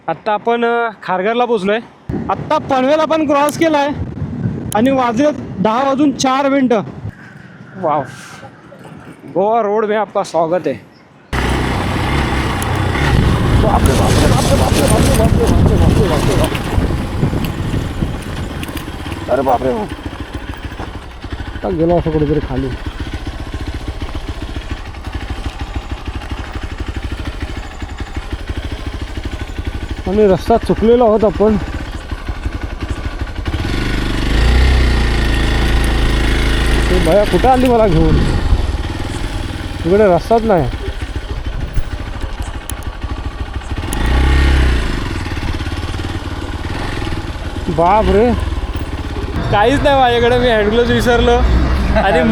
आत्ता आपण खारघरला पोचलोय. आत्ता पनवेल आपण क्रॉस केलाय आणि वाजले 10:04. वाव, गोवा रोड में आपका स्वागत है. बापरे बापरे बापरे बापरे बापरे बापरे बापरे बापरे बापरे बापरे. अरे बापरे, गेलो असं कुठेतरी खाली. आणि रस्ता चुकलेला होता आपण. भया कुठं आली मला घेऊन, इकडे रस्ताच नाही. बाप रे, काहीच नाही माझ्याकडे. मी हँडग्लोव्ज विसरलो आणि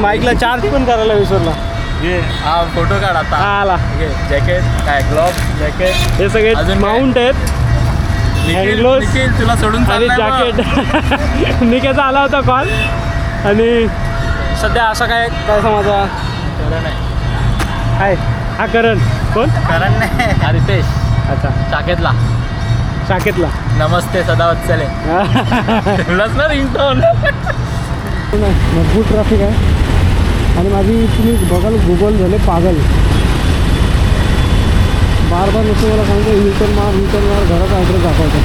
माईकला चार्ज पण करायला विसरलो. हा फोटो काढ आता. आला जॅकेट काय, ग्लोव्ह, जॅकेट हे सगळे माउंट आहेत. हँडग्लोव्ज तुला सोडून आणि जॅकेट. निकेचा आला होता कॉल आणि सध्या असा काय समाजा करण आहे. आहे हा करण. कोण? करण नाही, हा रितेश. अच्छा, शाखेतला. शाखेतला. नमस्ते सदावत्सले. तुलाच ना रिंगटोन. भरपूर ट्रॅफिक आहे आणि माझी तुम्ही बघाल गुगल झाले पागल. बार बार नुसतं मला सांगतो युटर्न मार घराचा ॲड्रेस दाखवायचा.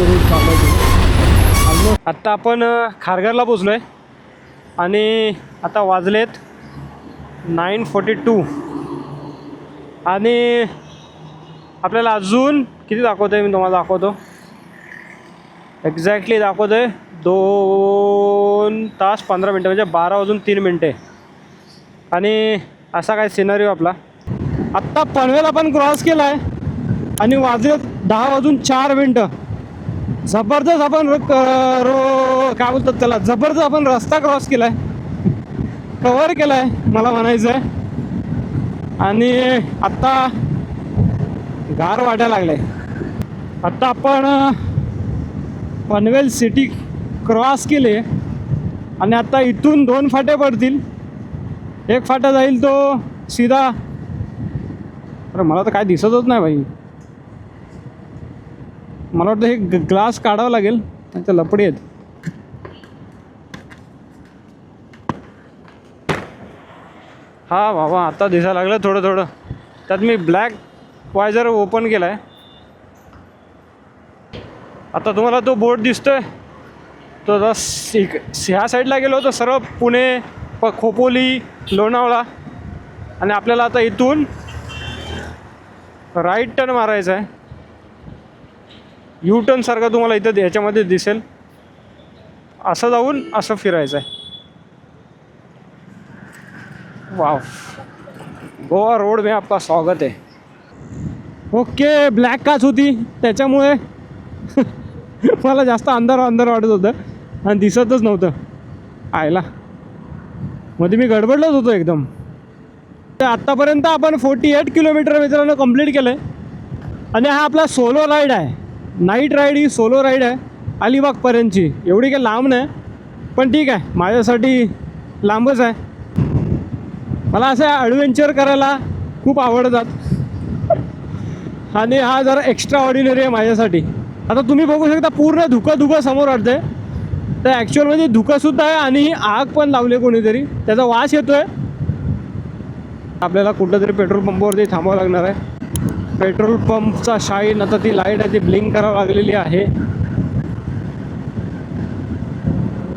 रूट चालवायचं. आत्ता आपण खारघरला पोचलोय आणि आता वाजलेत 9:42 आणि आपल्याला अजून किती दाखवतो आहे मी तुम्हाला दाखवतो. एक्झॅक्टली दाखवतो आहे 2 तास 15 मिनटं, म्हणजे 12:03 आणि असा काय सिनारिओ आपला. आत्ता पनवेल आपण क्रॉस केला आहे आणि वाजले 10:04. जबरदस्त आपण काय बोलतात त्याला, जबरदस्त आपण रस्ता क्रॉस केला आहे, कवर केला आहे मला म्हणायचं आहे. आणि आत्ता गार वाटायला लागलं आहे. आत्ता आपण पनवेल सिटी क्रॉस केले आणि आता इथून 2 फाटे पडतील. एक फाटा जाईल तो सीधा. अरे मला तर काय दिसतच नाही भाई. मला वाटतं हे ग्लास काढावं लागेल, त्यांच्या लपडी आहेत. हा बाबा, आता दिसायला लागलं थोडं थोडं. त्यात मी ब्लॅक वायझर ओपन केला आहे. आता तुम्हाला तो बोर्ड दिसतोय तो ह्या साईडला गेलो तर सर्व पुणे, खोपोली, लोणावळा आणि आपल्याला आता इथून राईट टर्न मारायचा आहे. यू टर्न सारखं तुम्हाला इथं ह्याच्यामध्ये दिसेल. असं जाऊन असं फिरायचं आहे. वाव, गोवा रोड में आपका स्वागत है. ओके, ब्लॅक काच होती त्याच्यामुळे मला जास्त अंधार वाटत होतं आणि दिसतच नव्हतं. आयला मध्ये मी गडबडलोच होतो एकदम. आत्तापर्यंत आपण 48 किलोमीटर मित्रांनो कंप्लीट केलं आहे आणि हा आपला सोलो राईड आहे. नाईट राईड ही सोलो राईड आहे अलिबागपर्यंतची. एवढी काही लांब नाही पण ठीक आहे, माझ्यासाठी लांबच आहे. मला असं ॲडव्हेंचर करायला खूप आवडतात आणि हा जरा एक्स्ट्रा ऑर्डिनरी आहे माझ्यासाठी. आता तुम्ही बघू शकता पूर्ण धुकं समोर वाटतंय. तर ॲक्च्युअलमध्ये धुकंसुद्धा आहे आणि आग पण लावली कोणीतरी, त्याचा वास येतो आहे. आपल्याला कुठलं तरी पेट्रोल पंपावरती थांबावं लागणार आहे. पेट्रोल पंपचा शाईन, आता ती लाईट आहे ती ब्लिंक करावं लागलेली आहे.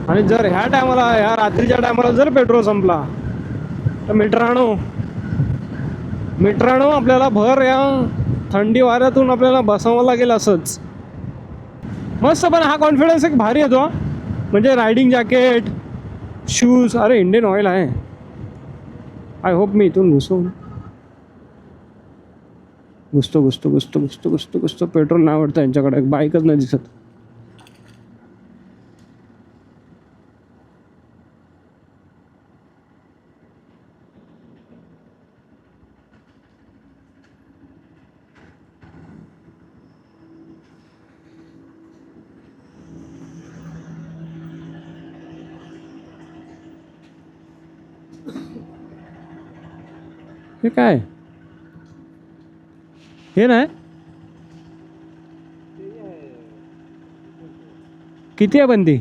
आणि जर ह्या टायमाला, ह्या रात्रीच्या टायमाला जर पेट्रोल संपला तर मित्रांनो आपल्याला भर या थंडी वाऱ्यातून आपल्याला बसावं लागेल असंच. मस्त, पण हा कॉन्फिडन्स एक भारी येतो. म्हणजे रायडिंग जॅकेट, शूज. अरे इंडियन ऑइल आहे. आय होप मी इथून घुसतो. पेट्रोल नाही आवडतं यांच्याकडे, बाईकच नाही दिसत. हे काय हे नाही किती आहे पण ती?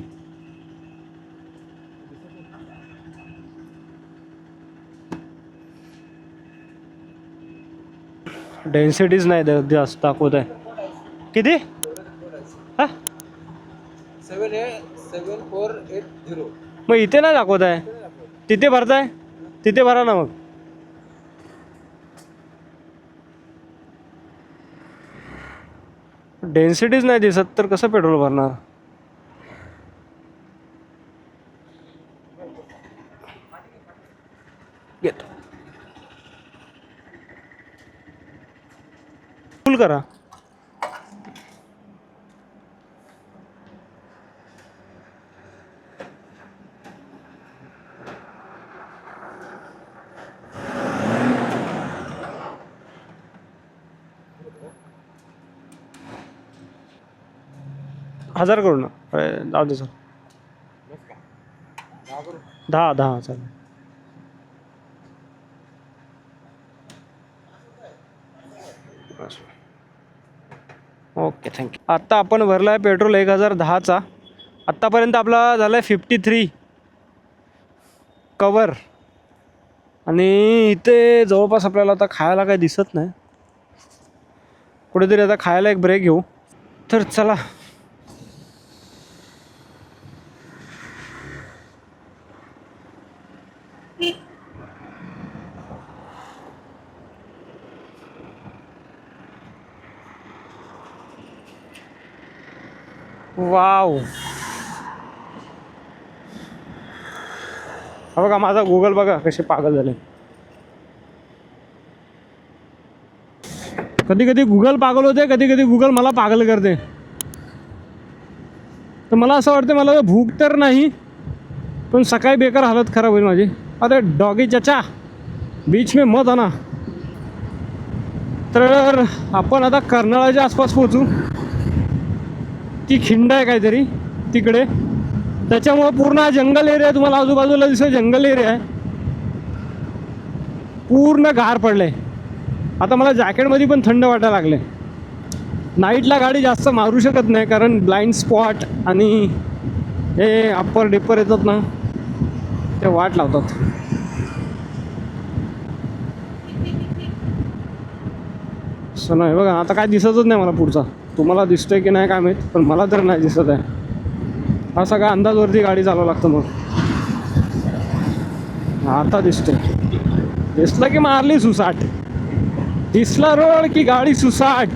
डेन्सिटीज नाही जास्त दाखवत आहे. किती? हा 7480. मग इथे नाही दाखवत आहे. तिथे भरताय, तिथे भरा ना मग. डेन्सिटीज नाही दिसत तर कसं पेट्रोल भरणार? घेतो फुल करा. हजार करू ना. जाऊ दे सर. 10 चालेल. Okay thank you. आत्ता आपण भरला आहे पेट्रोल 1010चा. आत्तापर्यंत आपला झाला आहे 53 कवर. आणि इथे जवळपास आपल्याला आता खायला काही दिसत नाही. कुठेतरी आता खायला एक ब्रेक घेऊ. तर चला. वाव, हा बघा माझा गुगल बघा कसे पागल झाले. कधी कधी गुगल पागल होते, कधी कधी गुगल मला पागल करते. तर मला असं वाटतं मला भूक तर नाही पण सकाळी बेकार हालत खराब होईल माझी. अरे डॉगी चाचा बीच में मत आना. तर आपण आता कर्नाळाच्या आसपास पोहोचू. ती खिंड आहे काहीतरी तिकडे, त्याच्यामुळं पूर्ण जंगल एरिया तुम्हाला आजूबाजूला दिसतं. जंगल एरिया आहे, पूर्ण गार पडले. आता मला जॅकेटमध्ये पण थंड वाटायला लागले. नाईटला गाडी जास्त मारू शकत नाही कारण ब्लाइंड स्पॉट आणि हे अप्पर डिप्पर येतात ना, ते वाट लावतात. असं नाही बघा, आता काय दिसतच नाही मला पुढचा. तुम्हाला दिसतंय की नाही काय माहीत, पण मला तर नाही दिसत आहे. हा सगळा अंदाजवरती गाडी चालवावं लागतं. मग आता दिसतंय. दिसलं की मारली सुसाट. दिसला रोड की गाडी सुसाट.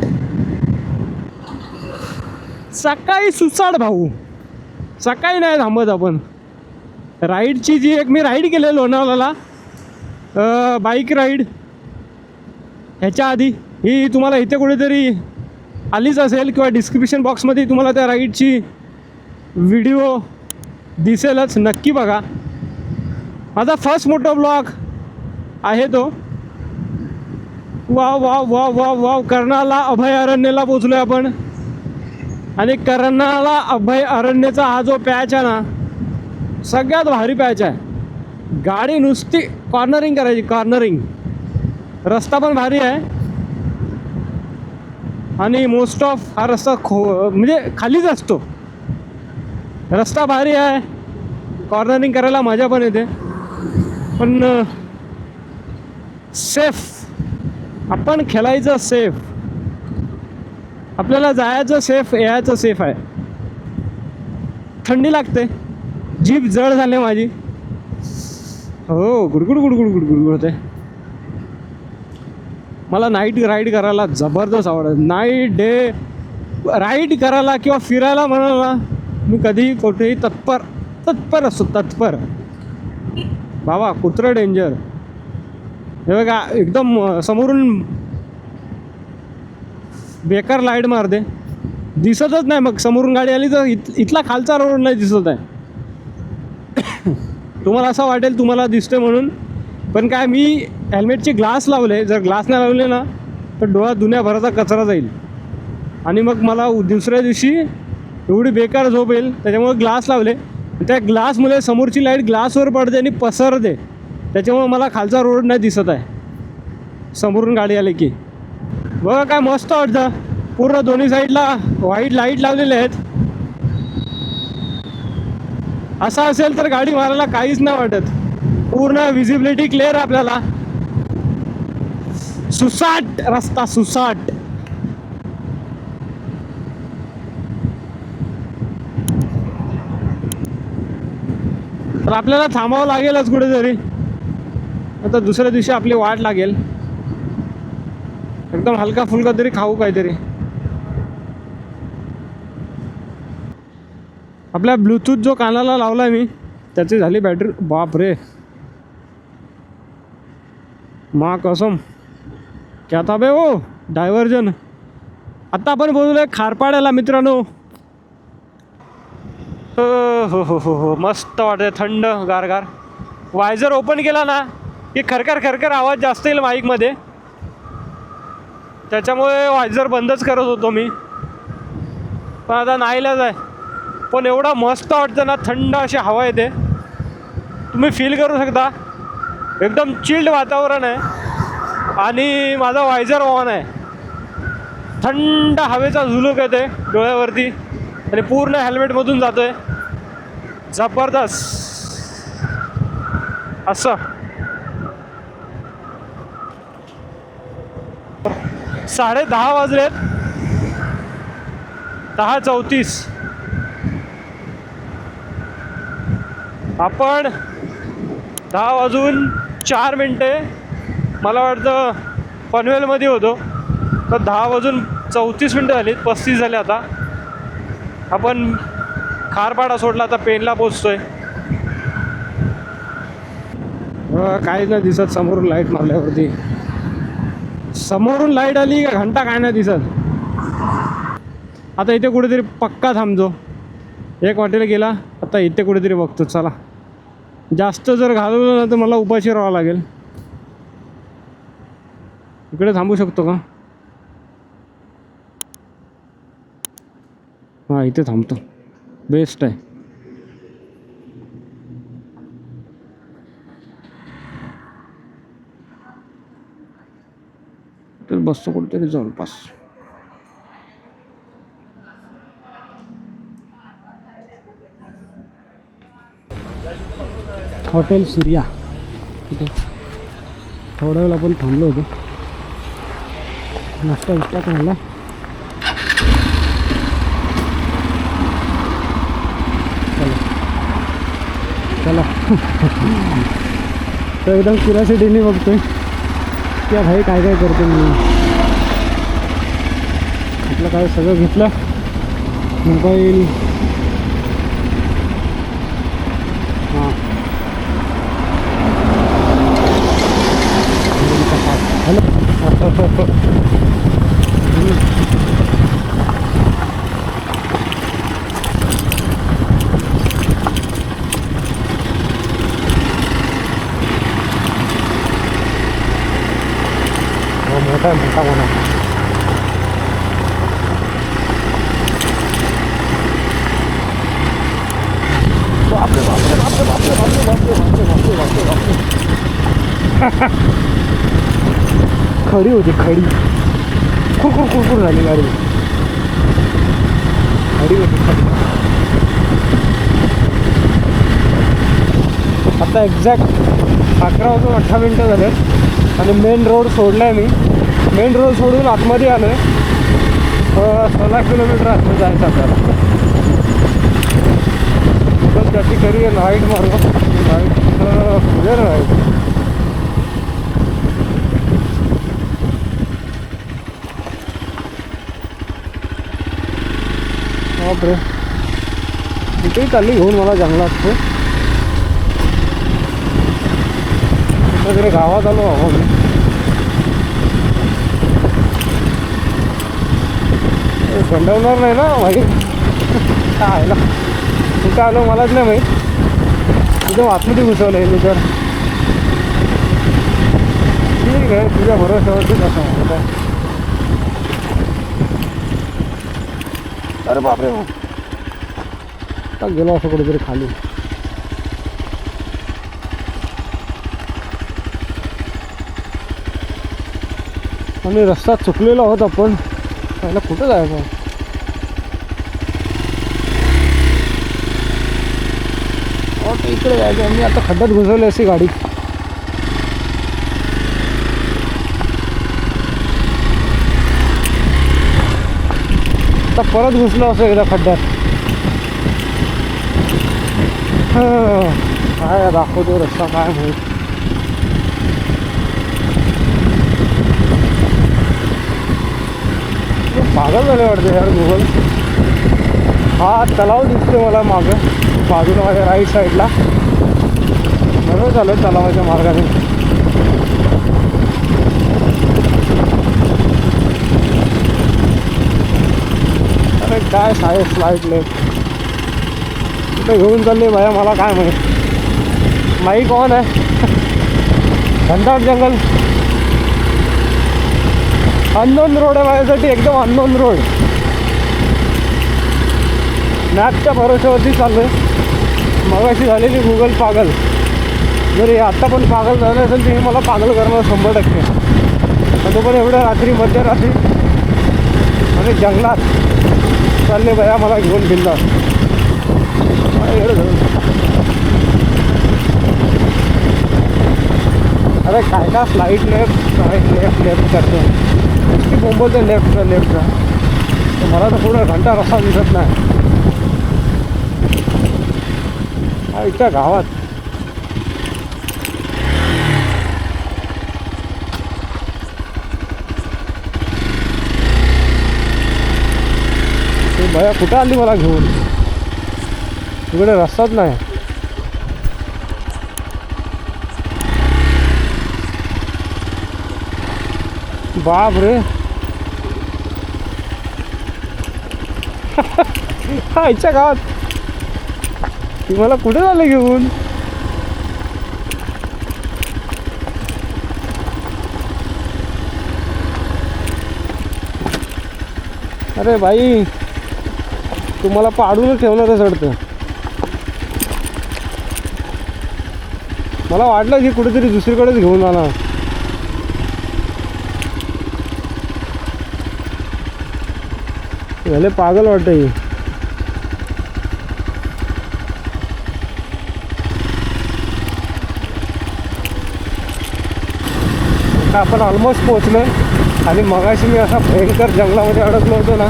सकाळी सुसाट भाऊ, सकाळी नाही थांबत आपण. राईडची जी एक मी राईड केली लोणावळ्याला, बाईक राईड, ह्याच्या आधी ही तुम्हाला इथे कुठेतरी आलीच असेल किंवा डिस्क्रिप्शन बॉक्समध्ये तुम्हाला त्या राईडची व्हिडिओ दिसेलच. नक्की बघा. माझा फर्स्ट मोठा ब्लॉग आहे तो. Wow wow wow wow wow. Karnala अभयारण्याला पोचलो आहे आपण. आणि कर्नाळा अभयारण्याचा हा जो पॅच आहे ना, सगळ्यात भारी पॅच आहे. गाडी नुसती कॉर्नरिंग करायची, कॉर्नरिंग. रस्ता पण भारी आहे आणि मोस्ट ऑफ हा रस्ता म्हणजे खालीच असतो. रस्ता भारी आहे, कॉर्नरिंग करायला मजा पण येते. पण सेफ, आपण खेळायचं सेफ. आपल्याला जायचं सेफ, यायचं सेफ आहे. थंडी लागते, जीभ जड झाली माझी. हो, गुडगुड गुडगुड गुडगुड होते. मला नाईट राईड करायला जबरदस्त आवडतं. नाईट डे राईड करायला किंवा फिरायला म्हणाला मी कधीही कुठेही तत्पर असतो. तत्पर बाबा. कुत्रं डेंजर. हे बघा एकदम समोरून बेकार लाईट मारते, दिसतच नाही. मग समोरून गाडी आली तर इथला खालचा रोड नाही दिसत आहे. तुम्हाला असं वाटेल तुम्हाला दिसते म्हणून, पण काय मी हेल्मेटचे ग्लास लावले. जर ग्लास नाही लावले ना तर डोळ्यात दुनियाभराचा कचरा जाईल आणि मग मला दुसऱ्या दिवशी एवढी बेकार झोप येईल. त्याच्यामुळे ग्लास लावले. त्या ग्लासमुळे समोरची लाईट ग्लासवर पडते आणि पसरते. त्याच्यामुळे मला खालचा रोड नाही दिसत आहे समोरून गाडी आली की. बघा काय मस्त वाटतं. पूर्ण दोन्ही साईडला व्हाईट लाईट लावलेले आहेत. असं असेल तर गाडी मारायला काहीच नाही वाटत. पूर्ण विजिबिलिटी क्लिअर आपल्याला. सुसाट रस्ता, सुसाट. तर आपल्याला थांबावं लागेलच कुठेतरी. आता दुसऱ्या दिवशी आपली वाट लागेल. एकदम हलका फुलका तरी खाऊ काहीतरी. आपल्या ब्लूटूथ जो कानाला लावलाय मी त्याची झाली बॅटरी. बाप रे, मा कसम क्या था बे वो डायव्हर्जन. आता आपण बोलूया खारपाड्याला मित्रांनो. हो मस्त वाटते, थंड गारगार. वायझर ओपन केला ना की खरखर खरखर आवाज जास्त येईल माईकमध्ये, त्याच्यामुळे वायझर बंदच करत होतो मी. पण आता नाईलाज आहे. पण एवढा मस्त वाटतं ना, थंड अशी हवा येते. तुम्ही फील करू शकता. एकदम चिल्ड वातावरण आहे आणि माझा वायझर ऑन आहे. थंड हवेचा झुलूक येते डोळ्यावरती आणि पूर्ण हेल्मेटमधून जातोय. जबरदस्त असं. 10:30 वाजलेत. 10:34. आपण 10:04 मला वाटतं पनवेलमध्ये होतो. तर 10:34 झालीत. 35 झाले. आता आपण खारपाडा सोडला, आता पेनला पोचतोय. काही नाही दिसत समोरून लाईट मारल्यावरती. समोरून लाईट आली का घंटा काय नाही दिसत. आता इथे कुठेतरी पक्का थांबतो. एक वाटेला गेला, आता इथे कुठेतरी बघतो. चला, जास्त जर घालवलं ना तर मला उपाशी राहावं लागेल. इकडे थांबू शकतो का? हां, इथे थांबतो. बेस्ट आहे. तर बसतो कुठेतरी जवळपास. हॉटेल सूर्या तिथे थोडा वेळ आपण थांबलो होतो. नाश्ता बिस्टा खाल्ला. चला तर एकदम क्युरिओसिटीने बघतोय की भाई काय काय करतो मी. आपलं काय सगळं घेतलं. मोबाईल, हां, हॅलो. मोठा म्हणा. बापरे बापरे बापरे बापरे बापरे बापरे बापरे बापरे बापरे. खडी होती, खडी. खूप झाली गाडी. खडी होती, खडी. आता एक्झॅक्ट 11:18 झाले आणि मेन रोड सोडला आहे मी. मेन रोड सोडून आतमध्ये आलो आहे. 16 किलोमीटर आतमध्ये जायचं आपल्याला. तर त्याची करूया लाईट मारू. लाईट क्लिअर आहे. बापरे, इथेही चालली घेऊन मला जंगलात. वगैरे गावात आलो हवं मी. गंडवणार नाही ना भाई. काय ना कुठं आलो मलाच नाही माहीत. तुझं आतमध्ये घुसवलं आहे मी. तर ठीक आहे, तुझ्या भरोश्यावरतीच असं काय. अरे बापरे, गेलो असं कुठेतरी खाली. आणि रस्ता चुकलेला होता पण पहिला कुठं जायचं. इकडे जायचं. मी आता खड्ड्यात घुसवली अशी गाडी. आता परत घुसलो असं एकदा खड्ड्यात. काय दाखवतो रस्ता काय माहित. पागल झाले वाटते यार गुगल. हा तलाव दिसतो मला मागं बाजूला माझ्या राईट साईडला. बरोबर झालं तलावाच्या मार्गाने. अरे काय साहेब फ्लाईट लेफ्ट कुठे घेऊन चालले भाया मला काय माहीत. माई कोण आहे. घनदाट जंगल. अननोन रोड आहे माझ्यासाठी एकदम अननोन रोड. मॅपच्या भरोश्यावरती चाललो आहे. मगाशी झालेली गुगल पागल. जर हे आत्ता पण पागल झालं असेल तर हे मला पागल करणार 100%. आणि तो पण एवढ्या रात्री मध्यरात्री आणि जंगलात चालले बया मला घेऊन बिंदास. अरे काय का flight left right left left करतो. नुसती बोंबलते लेफ्टचा लेफ्टचा. मला तर पुढे घंटा रस्ता दिसत नाही. इथच्या गावात भया कुठं आली मला घेऊन. तिकडे रस्ताच नाही. बाप रे. हा इच्छा गावात ती मला कुठे झालं घेऊन. अरे भाई तुम्हाला पाडूनच ठेवणारच वाटतं. मला वाटलं की कुठेतरी दुसरीकडेच घेऊन जाणार. झाले पागल वाटतं ही. आपण ऑलमोस्ट पोचलोय. आणि मगाशी मी असा भयंकर जंगलामध्ये अडकलो होतो ना.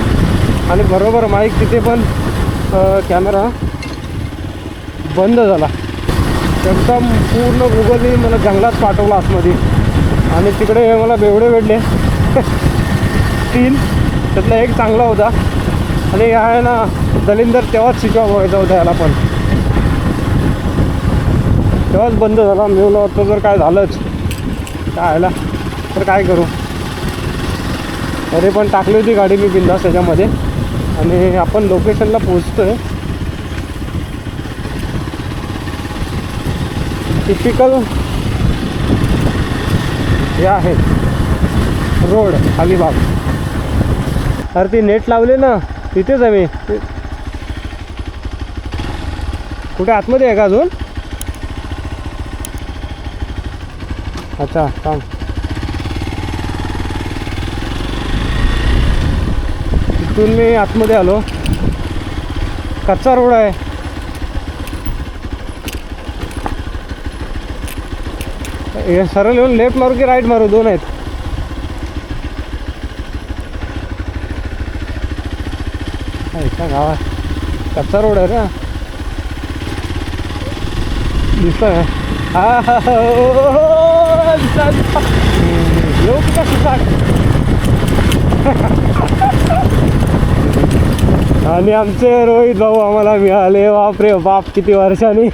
आणि बरोबर माईक तिथे पण कॅमेरा बंद झाला. एकदम पूर्ण गुगलने मला जंगलात पाठवला आतमध्ये. आणि तिकडे मला बेवडे भेटले 3. त्यातला एक चांगला होता. आणि आहे ना दलिंदर तेव्हाच स्विच ऑफ व्हायचा होता याला पण. तेव्हाच बंद झाला. मी बोललो होतं जर काय झालंच काय आला तर काय करू. अरे पण टाकली होती गाडी मी बिंदास त्याच्यामध्ये. आणि आपण लोकेशनला पोचतोय. टिपिकल हे आहे रोड अलिबाग. अरे ती नेट लावले ना तिथेच आहे मी. कुठे आतमध्ये आहे का अजून. अच्छा थांब. तिथून मी आतमध्ये आलो. कच्चा रोड आहे. हे सरळ येऊन लेफ्ट मारू की राईट मारू. 2 आहेत. एका गावात कच्चा रोड आहे ना. दिसतोय. लोक का आणि आमचे रोहित भाऊ आम्हाला मिळाले. बापरे बाप किती वर्षांनी.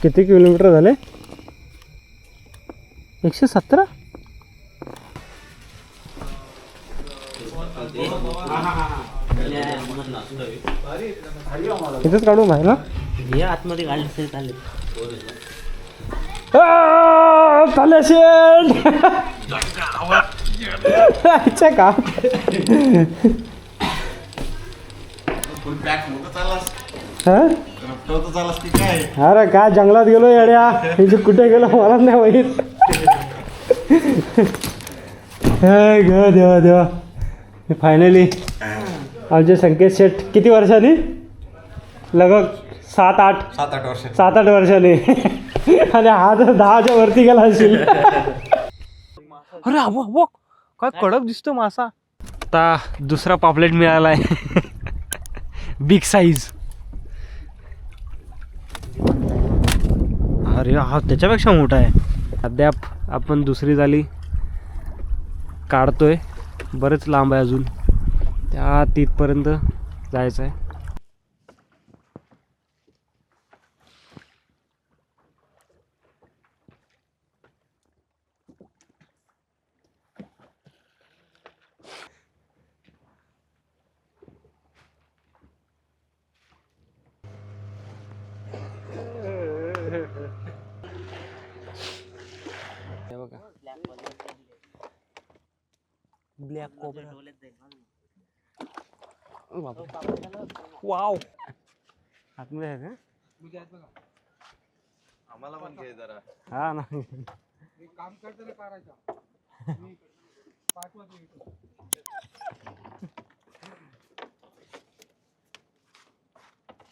किती किलोमीटर झाले. 117. इथेच काढून आहे ना. आतमध्ये काढले चालेल. चालेल शेट. अच्छा का फुल पॅक मोठं चालला. हा अरे काय जंगलात गेलो येड्या इथे कुठे गेलो मला नाही माहीत. हे ग देवा देवा फायनली आमचे संकेत शेठ किती वर्षांनी लगभग 7-8 वर्षांनी आणि हा तर 10च्या वरती गेला असेल. अरे अबो काय कडक दिसतो मासा. आता दुसरा पापलेट मिळाला आहे बिग साईज. अरे हा त्याच्यापेक्षा मोठा आहे. अद्याप आपण दुसरी जाळी काढतोय. बरंच लांब आहे अजून त्या तिथपर्यंत जायचं आहे. हे बघा ब्लॅक कोबरा. वाव आतमध्ये आहे का? आम्हाला पण घे जरा. हा ना काम करताना करायचा. पाठवा